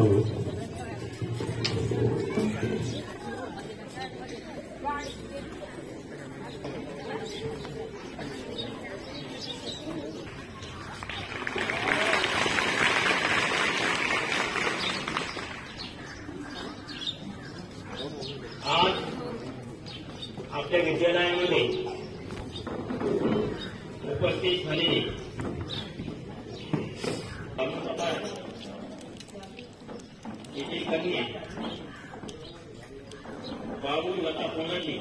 आज आपल्या विद्यालयामध्ये उपस्थित झालेली येथील कन्या बाबू लता कोणाची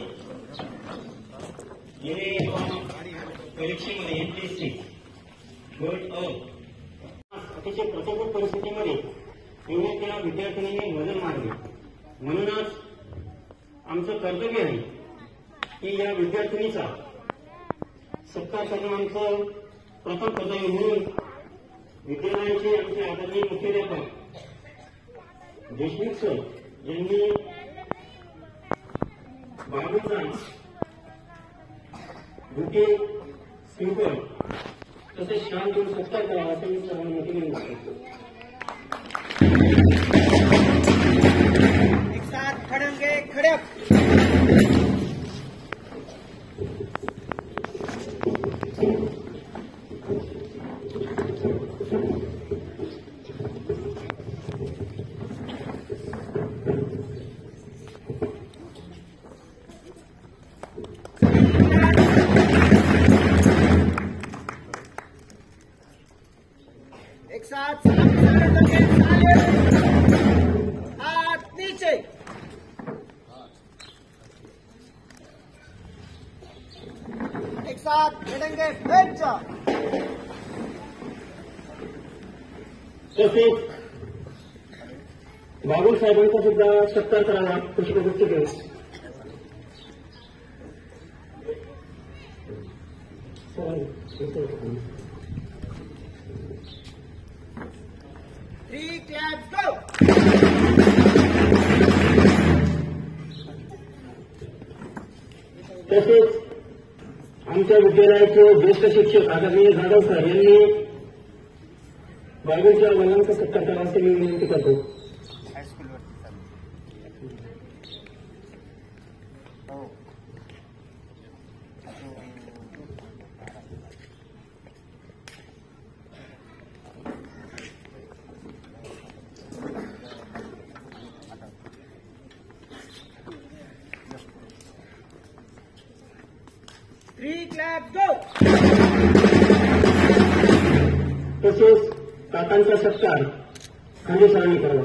जिने परीक्षेमध्ये एमपीएससी गट अ अतिशय प्रतिकूल परिस्थितीमध्ये त्या विद्यार्थ्यांनी मदत मारली। म्हणूनच आमचं कर्तव्य आहे की या विद्यार्थिनीचा सत्कार करणं आमचं प्रथम कर्तव्य म्हणून विद्यालयाचे आमचे आदरणीय मुख्याध्यापक देशमुख सर यांनी बाबूचा बुके सिंपल तसेच शाल देऊन सत्कार करावा असं मी सर्वांना मोठी विनंती करतो। एक साथ खड़ेंगे खड़े एक साथ हाथ नीचे एक साथ खड़ेंगे बैठ जाओ। तसेच बाबू साहेबांचा सुद्धा सत्कार करावा पुष्पगुच्छ घेऊन। Three claps, go! तसेच आमच्या विद्यालयाचे ज्येष्ठ शिक्षक आदरणीय जाधव सर यांनी बाबूच्या वडिलांचा सत्कार करावा अशी मी विनंती करतो। Three claps, go! तसेच काकांचा सत्कार खाली सरांनी करावा।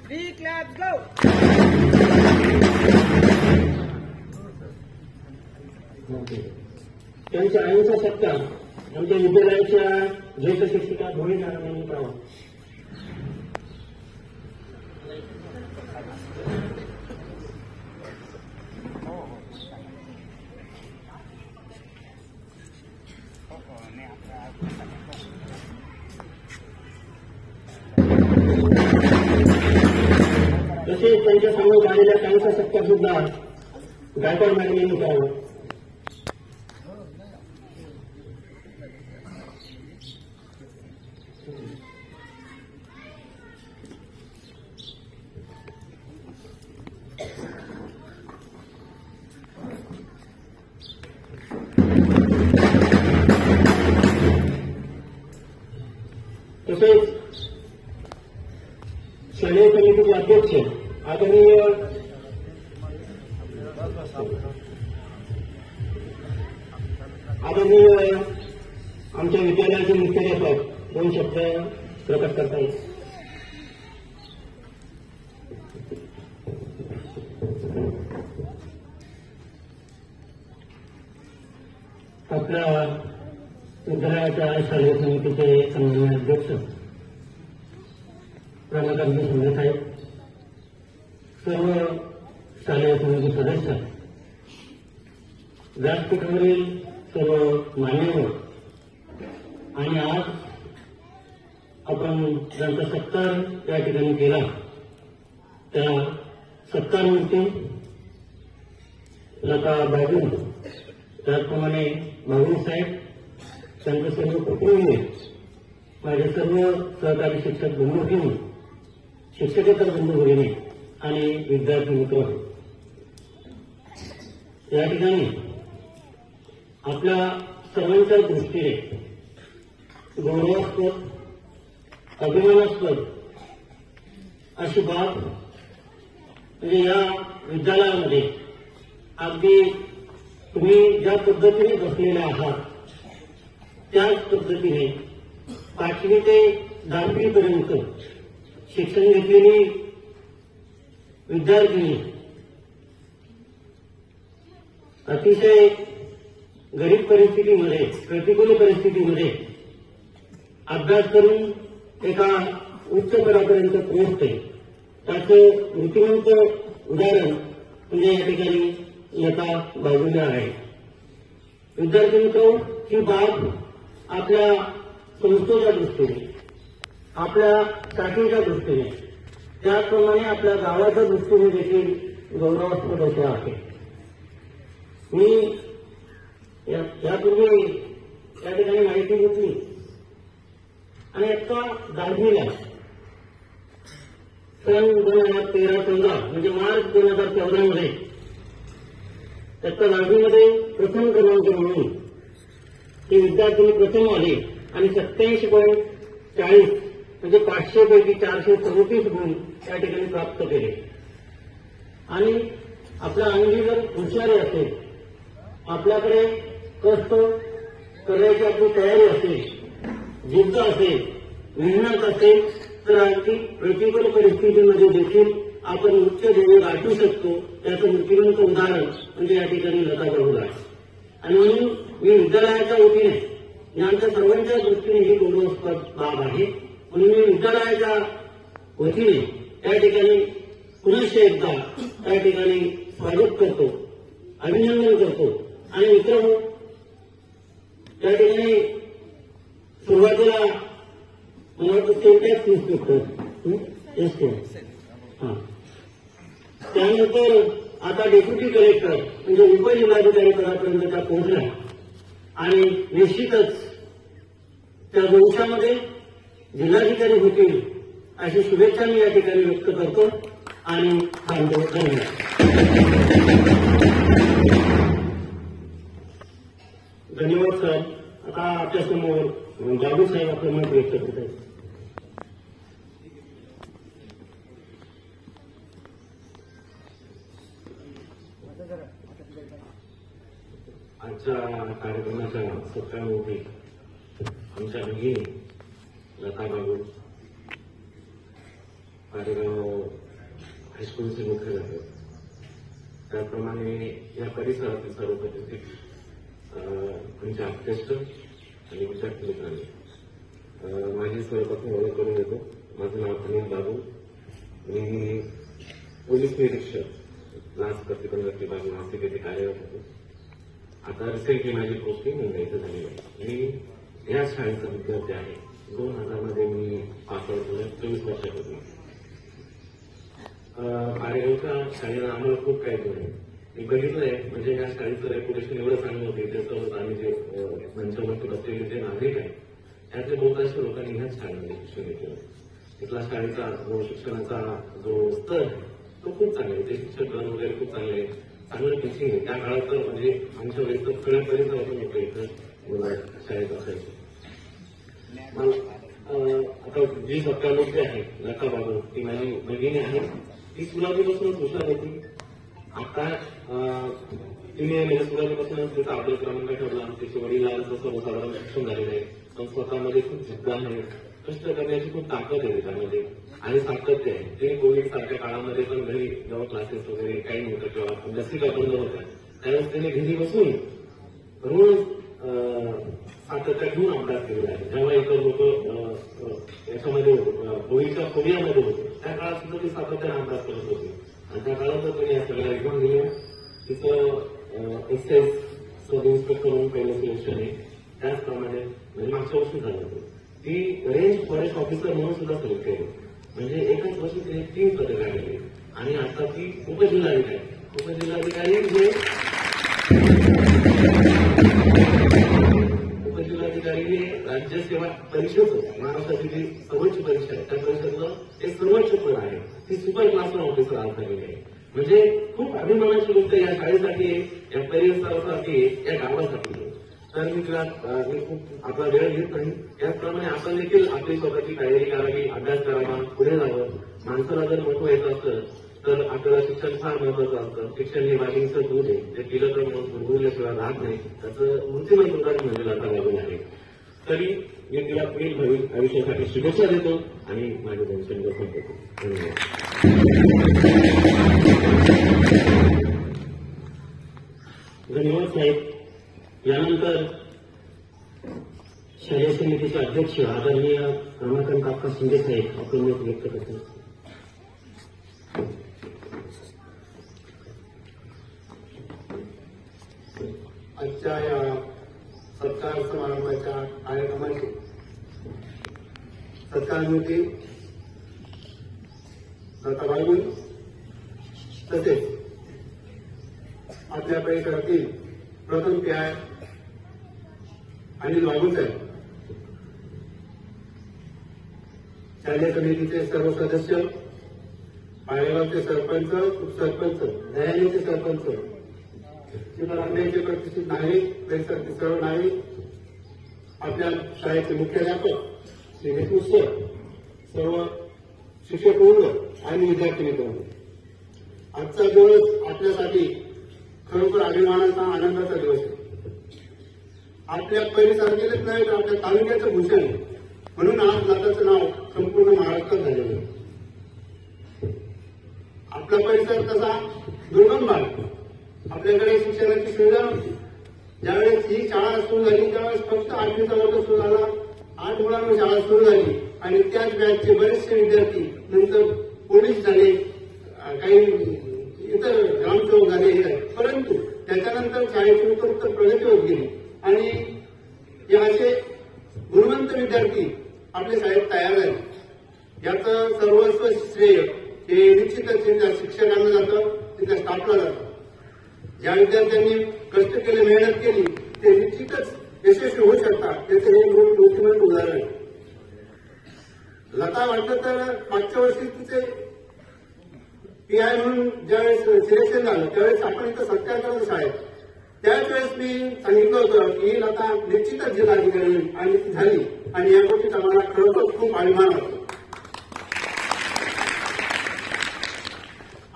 Three claps, go! त्यांच्या आईचा सत्कार आमच्या विद्यालयाच्या ज्येष्ठ शिक्षिका धोळी मॅडम यांनी करावा। तसेच त्यांच्या समोर आलेल्या काहींचा सत्कार सुद्धा गायकवाड मॅडम यांनी करावा। तसेच शालेय समितीचे अध्यक्ष आदरणीय आमच्या विद्यालयाचे मुख्याध्यापक दोन शब्द प्रकट करता येईल। आपल्या विद्यालयाच्या शालेय समितीचे सन्माननीय अध्यक्ष रमाकांत शिंदे साहेब, सर्व शालेय समिती सदस्य, व्यासपीठावरील सर्व मान्यवर आणि आज आपण ज्यांचा सत्कार त्या ठिकाणी केला त्या सत्कारमूर्ती लता बाबू, त्याचप्रमाणे मागून साहेब, त्यांचं सर्व कुटुंबीय, माझे सर्व सहकारी शिक्षक बंधू भगिनी, शिक्षकेतर बंधू भगिनी आणि विद्यार्थी मित्र, या ठिकाणी आपल्या सर्वांच्या दृष्टीने गौरवास्पद, अभिमानास्पद अशी बाब म्हणजे या विद्यालयामध्ये अगदी तुम्ही ज्या पद्धतीने बसलेले आहात त्याच पद्धतीने 5वी ते 10वी पर्यंत शिक्षण घेतलेली विद्यार्थिनी अतिशय गरीब परिस्थितीमध्ये, प्रतिकूल परिस्थितीमध्ये अभ्यास करून एका उच्च पदापर्यंत पोहोचते, त्याचं मूर्तिमंत उदाहरण म्हणजे या ठिकाणी लता बाजूला आहे. विद्यार्थी मित्र, ही बाब आपल्या संस्थेच्या दृष्टीने, आपल्या शाखेच्या दृष्टीने, त्याचप्रमाणे आपल्या गावाच्या दृष्टीने देखील गौरवास्पद असे आहे. मी यापूर्वी या ठिकाणी माहिती घेतली आणि आता 10वीला सन 2013-14 म्हणजे मार्च 2014 मध्ये त्याच्या 10वीमध्ये प्रथम क्रमांक म्हणून ही विद्यार्थिनी प्रथम आली आणि 87.40 म्हणजे 500 पैकी 434 गुण त्या ठिकाणी प्राप्त केले. आणि आपल्या अंगी जर हुशारी असेल, आपल्याकडे कष्ट करण्याची आपली तयारी असेल, जिद्द असेल, मेहनत असेल, तर अगदी प्रतिकूल परिस्थितीमध्ये देखील आपण उच्च ध्येय गाठू शकतो. त्याचं मूर्तिमंत उदाहरण म्हणजे या ठिकाणी लता बाबू आहे. आणि म्हणून मी विद्यालयाच्या वतीने यांच्या सर्वांच्या दृष्टीने ही गौरवास्पद बाब आहे. म्हणून मी विद्यालयाच्या वतीने त्या ठिकाणी पुनश्च एकदा त्या ठिकाणी स्वागत करतो, अभिनंदन करतो. आणि मित्र, त्या ठिकाणी सुरुवातीला मला वाटतं टॅक्स इन्स्पेक्टर त्यानंतर आता डेप्युटी कलेक्टर म्हणजे उपजिल्हाधिकारी पदापर्यंत त्या पोहोचल्या आणि निश्चितच त्या भविष्यामध्ये जिल्हाधिकारी होतील अशी शुभेच्छा मी या ठिकाणी व्यक्त करतो आणि थांबतो. धन्यवाद सर. आता आपल्यासमोर जादू साहेब आपलं मत व्यक्त करत आहेत. आजच्या कार्यक्रमाच्या सत्रामध्ये आमच्या भगिनी लता बाबू पाडेगाव हायस्कूलचे मुख्य झाले. त्याप्रमाणे या परिसरातील सर्व प्रतिष्ठित आमच्या अभ्यासक आणि विद्यार्थी मित्रांनी माझी सर्वप्रथम ओळख करून देतो. माझं नाव अनिल बाबू. मी पोलीस निरीक्षक लाच प्रतिबंधक विभाग नाशिक येथे कार्यरत होतो. आता रिसेंटली माझी पोस्टिंग मुंबईचं झाली आहे. मी या शाळेचा विद्यार्थी आहे. 2000 मध्ये मी पासआउट झालो. 24 वर्षापूर्वी पाडेगावच्या शाळेला आम्हाला खूप काही आहे. मी बघितलंय म्हणजे या शाळेचं रेप्युटेशन एवढं चांगलं होतं. त्याच्यावर आम्ही जे मंचावरती बसलेले जे नागरिक आहेत त्यातले बहुतांश लोकांनी ह्याच शाळेमध्ये शिक्षण घेतलं. तिथला शाळेचा जो शिक्षणाचा जो स्तर तो खूप चांगला आहे. ते शिक्षक गण वगैरे खूप चांगले आहे. चांगलं टीचिंग आहे. त्या काळात तर म्हणजे आमच्या वेळेस तर सगळ्यापर्यंत वाटून होतं इथं शाळेत असायचं. आता जी सत्ता जे आहे लता बाबू ती माझी भगिनी आहे. ती सुरुवातीपासूनच हुशार होती. आता तिने म्हणजे सुरुवातीपासूनच तिचा अभ्यास क्रमांक ठरला. तिचे वडिलांचं सर्वसाधारण शिक्षण झालेलं आहे. पण स्वतःमध्ये खूप जिद्द आहे. कष्ट करण्याची खूप ताकद आहे त्यामध्ये आणि सातत्य आहे. ते कोविड सारख्या काळामध्ये पण घरी जेव्हा क्लासेस वगैरे काही नव्हतं किंवा लसिका बंद होत्या त्यावेळेस त्याने घरी बसून रोज सातत्य घेऊन अभ्यास केलेला आहे. जेव्हा इतर लोक याच्यामध्ये कोविडच्या फोबियामध्ये होते त्या काळात सुद्धा ती सातत्याने अभ्यास करत होती. आणि त्या काळात तिने या सगळ्या एक्झाम दिल्या. तिचं एक्साईज सब इन्स्पेक्टर म्हणून पहिलं सिलेक्शन आहे. त्याचप्रमाणे म्हणजे मागच्या वर्षी झालं होतं. ती रेंज फॉरेस्ट ऑफिसर म्हणून सुद्धा सिलेक्ट केली. म्हणजे एकच वर्षी तिने 3 पदक आलेली आणि आता ती उपजिल्हाधिकारी म्हणजे राज्य सेवा परीक्षेचं महाराष्ट्राची जी सर्वोच्च परीक्षा आहे त्या परीक्षेचं एक सर्वोच्च पद आहे ती सुपर क्लासवर ऑफिसर आज झालेली आहे. म्हणजे खूप अभिमानाची गोष्ट या शाळेसाठी आहे, या परिसरासाठी, या गावासाठी आहे. तर मी खूप आपला वेळ घेत नाही. त्याचप्रमाणे आपण देखील आपली स्वतःची तयारी करावी, अभ्यास करावा, पुढे जावं. माणसाला जर महत्व यायचं असतं तर आपल्याला शिक्षण फार महत्वाचं असतं. शिक्षण हे वाघिणीचं दूध आहे, ते पिलं तर गुरगुरल्याशिवाय राहत नाही. त्याचं मूर्तिमंत उदाहरण म्हणजे लता लागून आहे. तरी मी तिला पुढील भावी आयुष्यासाठी शुभेच्छा देतो आणि माझे दर्शन ग्रहण करतो. धन्यवाद साहेब. यानंतर शालेय समितीचे अध्यक्ष आदरणीय रमाकांत काका शिंदे साहेब आपले मत व्यक्त करतात. आजच्या या सत्कार समारंभाच्या कार्यक्रमाची सत्कारमूर्ती लताबाई तसेच आपल्या परिसरातील प्रथम PI अनिल बाबूसाहेब, शालेय समितीचे सर्व सदस्य, पाळेगावचे सरपंच, उपसरपंच, दयानीचे सरपंच, सीतारामचे प्रतिष्ठित नागरिक, परिसरातील सर्व नागरिक, आपल्या शाळेचे मुख्याध्यापक श्री देशमुख सर, सर्व शिक्षक वर्ग आणि विद्यार्थी मित्रांनो, आजचा दिवस आपल्यासाठी खरोखर अभिमानाचा आनंदाचा दिवस आहे. आपल्या परिसरातीलच नाही तर आपल्या तालुक्याचं भूषण आहे. म्हणून आज लताचं नाव संपूर्ण महाराष्ट्रात झालेलं आहे. आपला परिसर तसा दुर्गम भाग, आपल्याकडे शिक्षणाची सुविधा नव्हती. ज्यावेळेस ही शाळा सुरू झाली त्यावेळेस फक्त 8वीचा वर्ग सुरू झाला, 8 मुलांवर शाळा सुरू झाली आणि त्याच बॅचचे बरेचसे विद्यार्थी नंतर पोलीस झाले, काही इतर ग्रामसेवक झाले. परंतु त्याच्यानंतर शाळेची उत्तरोत्तर प्रगती होत गेली आणि हे असे गुणवंत विद्यार्थी आपल्या शाळेत तयार झाले. याचं सर्वस्व श्रेय हे निश्चितच त्या शिक्षकांना जातं, तिथल्या स्टाफला जातं. ज्या विद्यार्थ्यांनी कष्ट केले, मेहनत केली ते निश्चितच यशस्वी होऊ शकतात. त्याचं हे मोठं उदाहरण आहे. लता वाटलं तर मागच्या वर्षी तिचे PI म्हणून ज्यावेळेस सिलेक्शन झालं त्यावेळेस आपण इथं सत्कार करतो शाळेत. त्याच वेळेस मी सांगितलं होतं की ही लता निश्चितच जिल्हाधिकारी होईल आणि ती झाली आणि या गोष्टीचा मला खरोखर खूप अभिमान वाटतो.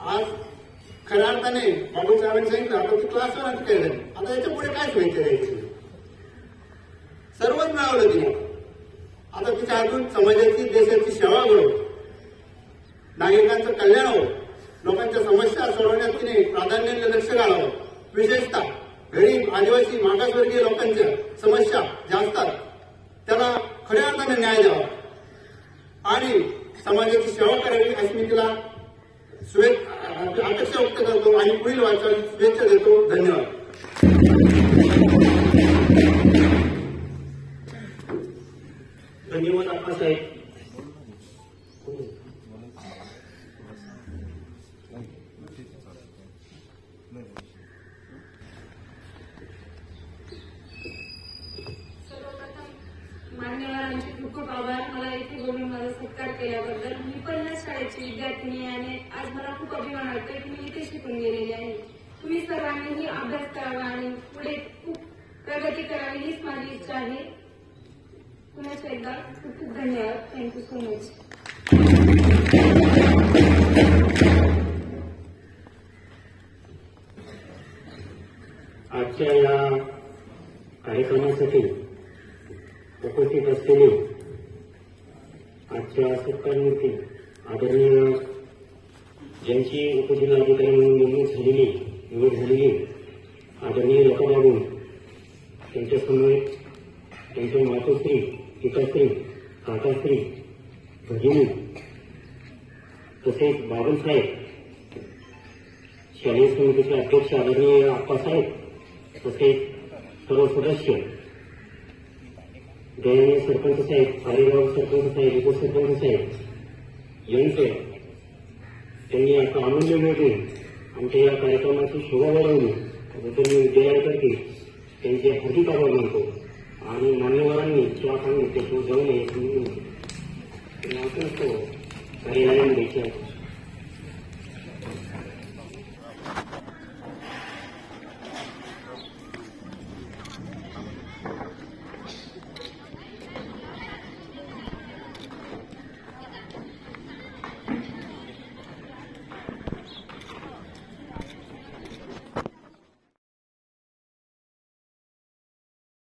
आज खऱ्या अर्थाने बाबूसाहेबांनी सांगितलं आता ती क्लासवर आणखी काय झाली, आता याच्या पुढे काय व्हायचं यायचं, सर्वच मिळावलं तिने. आता तिच्या हातून समाजाची देशाची सेवा घडो, नागरिकांचं कल्याण हो, लोकांच्या समस्या सोडवण्यात तिने प्राधान्याने लक्ष घालावं. विशेषतः गरीब, आदिवासी, मागासवर्गीय लोकांच्या समस्या ज्या असतात त्याला खऱ्या अर्थाने न्याय द्यावा आणि समाजाची सेवा करावी अशी मी तिला अपेक्षा व्यक्त करतो आणि पुढील वाटचाल शुभेच्छा देतो. धन्यवाद. धन्यवाद आप्पासाहेब. मान्यवरांचे खूप खूप आभार. मला इथे बोलून माझा सत्कार केल्याबद्दल. मी पहिल्या शाळेची विद्यार्थिनी आणि आज मला खूप अभिमान वाटतोय की मी इथे शिकून गेलेली आहे. तुम्ही सर्वांनीही अभ्यास करावा आणि पुढे खूप प्रगती करावी हीच माझी इच्छा आहे. पुन्हा एकदा खूप खूप धन्यवाद. Thank you so much. आजच्या या कार्यक्रमासाठी उपस्थित असलेले आजच्या सत्कारमूर्ती आदरणीय ज्यांची उपजिल्हाधिकारी म्हणून निवड झालेली आदरणीय लताबाबू, त्यांच्यासमोर त्यांच्या मातोश्री, पिताश्री, काकाश्री, भगिनी तसेच बाबासाहेब, शालेय समितीचे अध्यक्ष आदरणीय आप्पासाहेब तसेच सर्व सदस्य, दयानीय सरपंच साहेब, पारेगाव सरपंच साहेब, उपसरपंच साहेब यांचं त्यांनी आता अमूल्य वेळ देऊन आमच्या या कार्यक्रमाची शोभा वाढवली त्याबद्दल मी विद्यालयातर्फे त्यांचे हार्दिक आभार मानतो आणि मान्यवरांनी किंवा तो जवळ